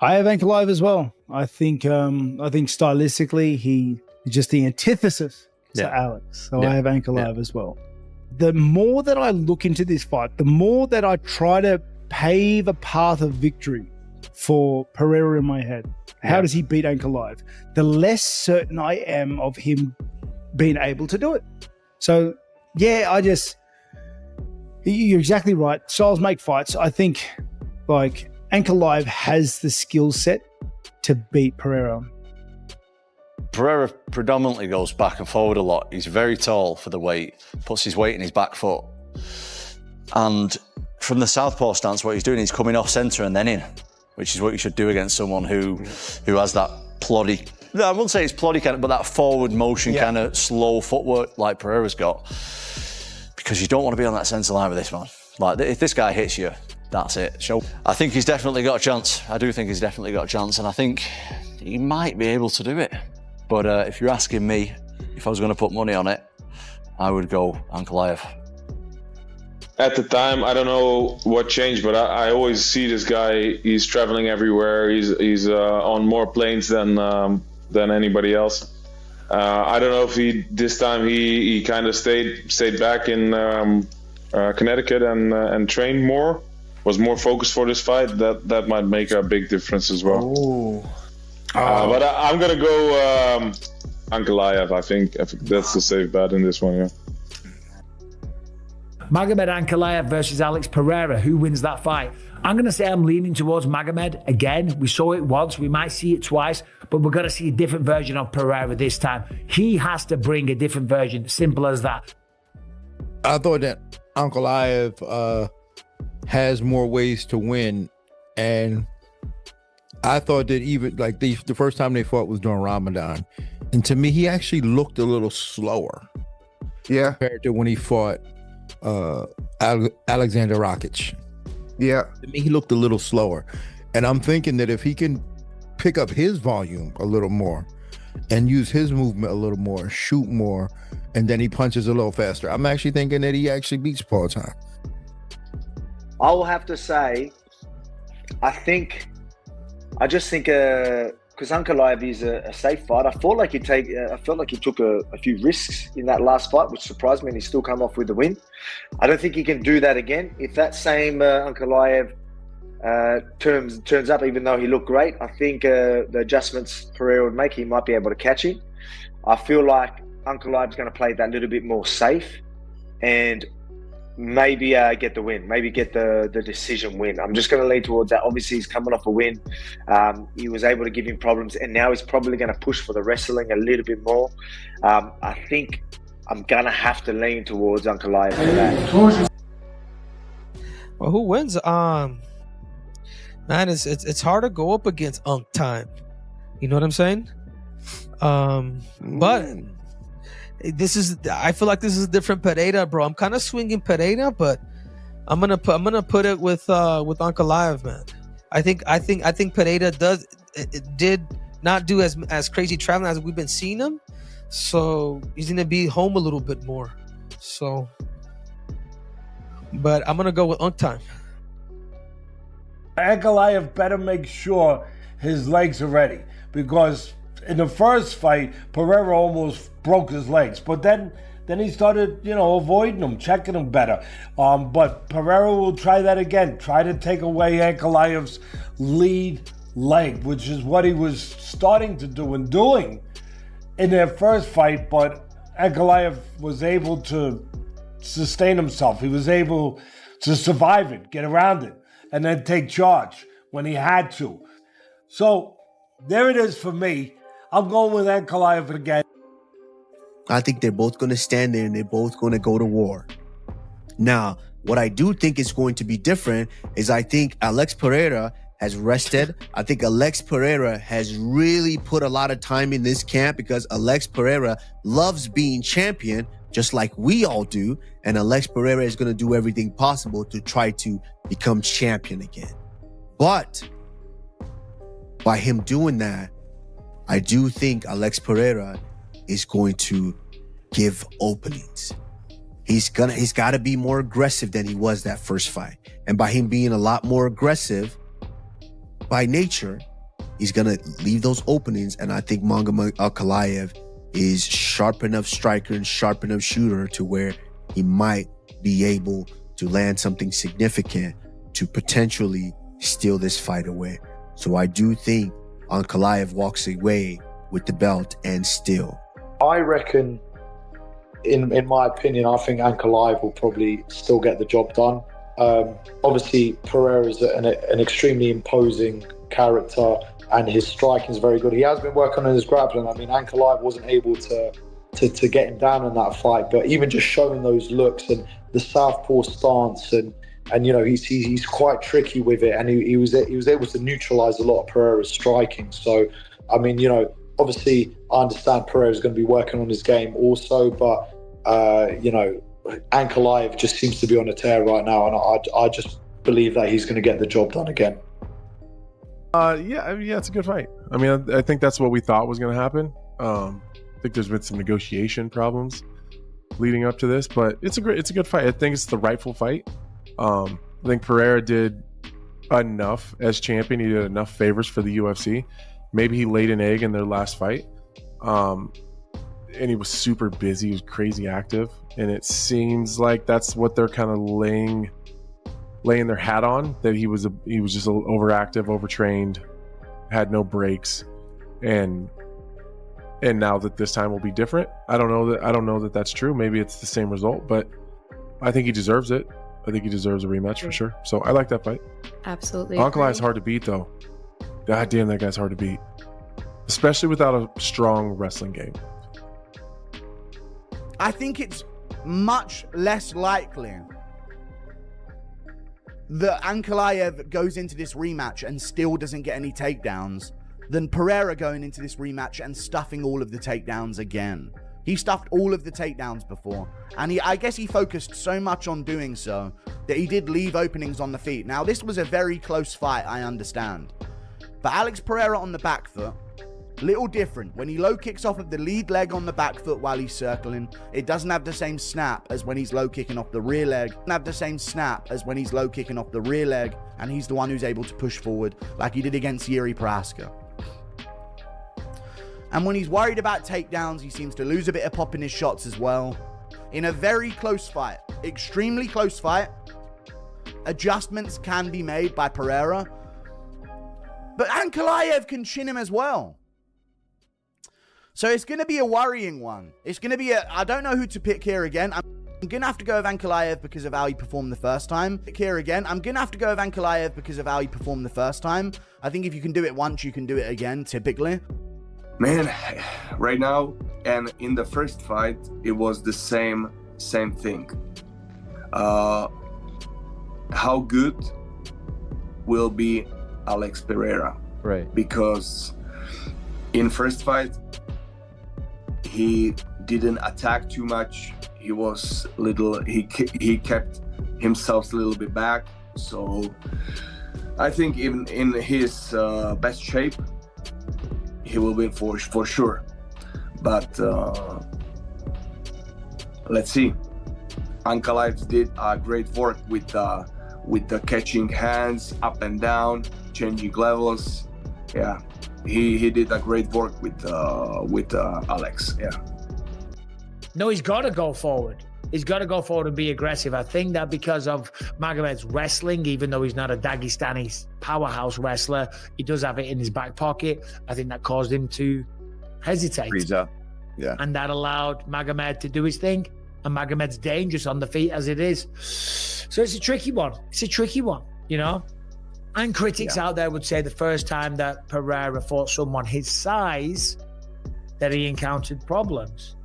I have Ankalaev as well. I think stylistically he's just the antithesis to Alex. So I have Ankalaev as well. The more that I look into this fight, the more that I try to pave a path of victory for Pereira in my head. How does he beat Ankalaev? The less certain I am of him being able to do it. So, yeah, you're exactly right. Styles make fights. I think, like, Ankalaev has the skill set to beat Pereira. Pereira predominantly goes back and forward a lot. He's very tall for the weight, puts his weight in his back foot. And from the southpaw stance, what he's doing, he's coming off centre and then in, which is what you should do against someone who has that ploddy, I wouldn't say it's ploddy kind of, but that forward motion kind of slow footwork like Pereira's got. Because you don't want to be on that centre line with this man. Like, if this guy hits you, that's it. So I think he's definitely got a chance. I do think he's definitely got a chance, and I think he might be able to do it. But if you're asking me, if I was going to put money on it, I would go Ankalaev. At the time, I don't know what changed, but I always see this guy. He's traveling everywhere. He's on more planes than anybody else. I don't know if this time he kind of stayed back in Connecticut and trained more, was more focused for this fight. That might make a big difference as well. But I'm gonna go Ankalaev. I think that's the safe bet in this one. Yeah. Magomed Ankalaev versus Alex Pereira. Who wins that fight? I'm going to say I'm leaning towards Magomed. Again, we saw it once. We might see it twice, but we're going to see a different version of Pereira this time. He has to bring a different version. Simple as that. I thought that Ankalaev has more ways to win. And I thought that even like the first time they fought was during Ramadan. And to me, he actually looked a little slower. Yeah. Compared to when he fought Alexander Rakic. Yeah. To me, he looked a little slower. And I'm thinking that if he can pick up his volume a little more and use his movement a little more, shoot more, and then he punches a little faster, I'm actually thinking that he actually beats Poatan. I will have to say, I just think because Ankalaev is a safe fight. I felt like he took a few risks in that last fight, which surprised me, and he's still come off with the win. I don't think he can do that again. If that same Ankalaev turns up, even though he looked great, I think the adjustments Pereira would make, he might be able to catch him. I feel like Ankalaev's going to play that little bit more safe and maybe get the win, maybe get the decision win. I'm just going to lean towards that. Obviously, he's coming off a win. He was able to give him problems, and now he's probably going to push for the wrestling a little bit more. I think I'm going to have to lean towards Ankalaev for that. Well, who wins? Man, it's hard to go up against Unk time. You know what I'm saying? But I feel like this is a different Pereira, bro. I'm kind of swinging Pereira, but I'm gonna put it with Ankalaev, man. I think Pereira did not do as crazy traveling as we've been seeing him, so he's gonna be home a little bit more. So, but I'm gonna go with Unk time. Ankalaev better make sure his legs are ready, because in the first fight, Pereira almost broke his legs, but then he started, avoiding them, checking them better. But Pereira will try that again, try to take away Ankalaev's lead leg, which is what he was starting to do and doing in their first fight, but Ankalaev was able to sustain himself. He was able to survive it, get around it, and then take charge when he had to. So there it is for me. I'm going with Ankalaev again. I think they're both going to stand there and they're both going to go to war. Now, what I do think is going to be different is I think Alex Pereira has rested. I think Alex Pereira has really put a lot of time in this camp because Alex Pereira loves being champion, just like we all do. And Alex Pereira is going to do everything possible to try to become champion again. But by him doing that, I do think Alex Pereira is going to give openings. He's got to be more aggressive than he was that first fight. And by him being a lot more aggressive, by nature, he's gonna leave those openings, and I think Ankalaev is sharp enough striker and sharp enough shooter to where he might be able to land something significant to potentially steal this fight away. So I do think Ankalaev walks away with the belt and still. I reckon, in my opinion, I think Ankalaev will probably still get the job done. Obviously, Pereira is an extremely imposing character, and his striking is very good. He has been working on his grappling. I mean, Ankalaev wasn't able to get him down in that fight, but even just showing those looks and the southpaw stance, and you know, he's quite tricky with it, and he was able to neutralize a lot of Pereira's striking. So, I mean, you know, obviously, I understand Pereira's going to be working on his game also, but you know, Ankalaev just seems to be on a tear right now, and I just believe that he's going to get the job done again. Yeah, it's a good fight. I mean, I think that's what we thought was going to happen. I think there's been some negotiation problems leading up to this, but it's a good fight. I think it's the rightful fight. I think Pereira did enough as champion. He did enough favors for the UFC. Maybe he laid an egg in their last fight. And he was super busy. He was crazy active. And it seems like that's what they're kind of laying their hat on, that he was just overactive, overtrained, had no breaks. And now that this time will be different. I don't know that that's true. Maybe it's the same result, but I think he deserves it. I think he deserves a rematch for sure. So I like that fight. Absolutely. Ankalaev's hard to beat, though. God damn, that guy's hard to beat, especially without a strong wrestling game. I think it's much less likely that Ankalaev goes into this rematch and still doesn't get any takedowns than Pereira going into this rematch and stuffing all of the takedowns again. He stuffed all of the takedowns before, and I guess he focused so much on doing so that he did leave openings on the feet. Now, this was a very close fight, I understand. But Alex Pereira on the back foot, little different. When he low kicks off of the lead leg on the back foot while he's circling, it doesn't have the same snap as when he's low kicking off the rear leg. It doesn't have the same snap as when he's low kicking off the rear leg, and he's the one who's able to push forward like he did against Yuri Prohaska. And when he's worried about takedowns, he seems to lose a bit of pop in his shots as well. In a very close fight, extremely close fight, adjustments can be made by Pereira, but Ankalaev can chin him as well. So it's going to be a worrying one. It's going to be I don't know who to pick here again. I'm going to have to go with Ankalaev because of how he performed the first time. Pick here again. I'm going to have to go with Ankalaev because of how he performed the first time. I think if you can do it once, you can do it again, typically. Man, right now, and in the first fight, it was the same thing. How good will be Alex Pereira? Right. Because in first fight, he didn't attack too much. He was he kept himself a little bit back. So I think even in his best shape, he will win for sure. But let's see. Ankalaev did a great work with the catching hands up and down, changing levels. Yeah, he did a great work with Alex. Yeah. No, he's got to go forward. He's got to go forward and be aggressive. I think that because of Magomed's wrestling, even though he's not a Dagestani powerhouse wrestler, he does have it in his back pocket. I think that caused him to hesitate. Yeah. And that allowed Magomed to do his thing. And Magomed's dangerous on the feet as it is. So it's a tricky one. You know? And critics out there would say the first time that Pereira fought someone his size, that he encountered problems.